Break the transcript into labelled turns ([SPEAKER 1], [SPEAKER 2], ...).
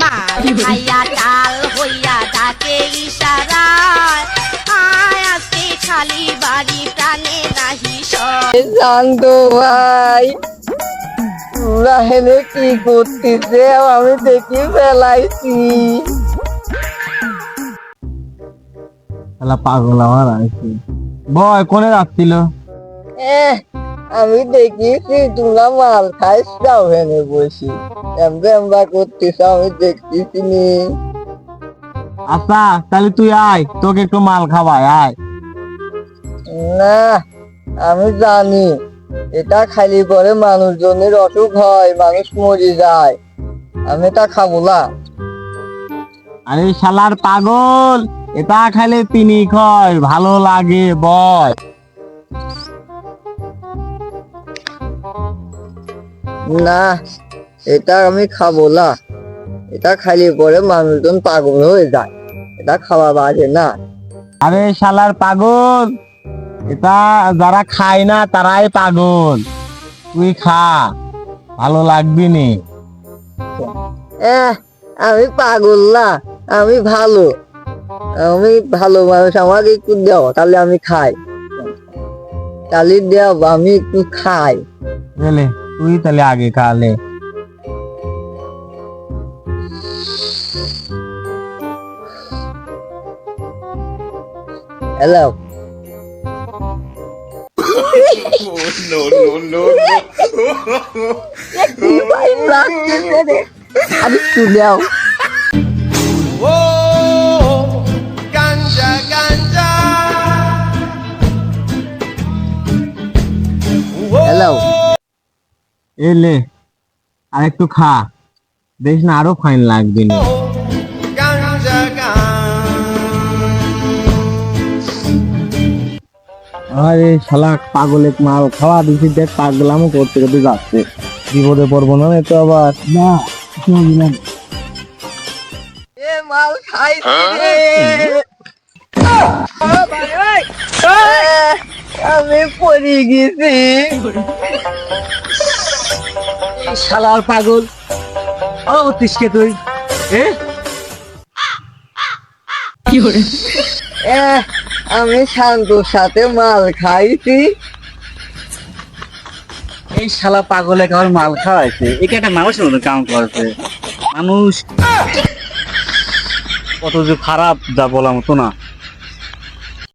[SPEAKER 1] মাল খাইয়া টাল হইয়া ডাকে ইশারায় আয় আজকে খালি বাড়ি প্রাণে নাহি সয়।
[SPEAKER 2] শান্ত ভাই তোরা হেলে কি করতেছে আমি দেখি ফেলাইছি
[SPEAKER 3] পাগল আমার আইছি বয় কোনে যাচ্ছিল
[SPEAKER 2] আমি দেখেছি তোমরা মাল খাইস যাও হেনে বসি এমরা করতেছ আমি দেখতেছি নি।
[SPEAKER 3] আচ্ছা তাহলে তুই আয় তোকে একটু মাল খাওয়াই আয়।
[SPEAKER 2] না আমি জানি এটা খালি পরে মানুষজনের অসুখ হয় মানুষ মরে যায় আমি তা খাবো না।
[SPEAKER 3] আরে শালার পাগল এটা খাইলে তিনি খয় ভালো লাগে বয়।
[SPEAKER 2] না এটা আমি খাবো না এটা খালি পরে মানুষজন পাগল হয়ে যায় এটা খাওয়া বাজে না।
[SPEAKER 3] আরে শালার পাগল এটা যারা খায় না তারাই পাগল তুই খা ভালো লাগবি নি।
[SPEAKER 2] আমি পাগল না আমি ভালো মানুষ আমাকে একটু দাও তাহলে আমি খাই তাহলে দাও আমি একটু খাই।
[SPEAKER 3] এলে তুই তাহলে আগে খালে।
[SPEAKER 2] হ্যালো আরে একটু দাও হ্যালো
[SPEAKER 3] এলে আর একটু খা দেখ না আরো ফাইন লাগবে না। আরে শালা পাগলে মাল খাওয়া দিচ্ছি দেখ পাগলামও করতে করতে যাচ্ছে বিপদে পড়বো না তো আবার না
[SPEAKER 2] মাল খাইছি আমি পড়ে গেছি
[SPEAKER 3] শালার পাগল ও তিসকে তুই
[SPEAKER 2] আমি শান্তর সাথে মাল খাইছি।
[SPEAKER 3] এই শালা পাগলে কারোর মাল খাওয়াইছে একে একটা মানুষের মতো কাম করছে মানুষ কত যে খারাপ যা বলার মতো না।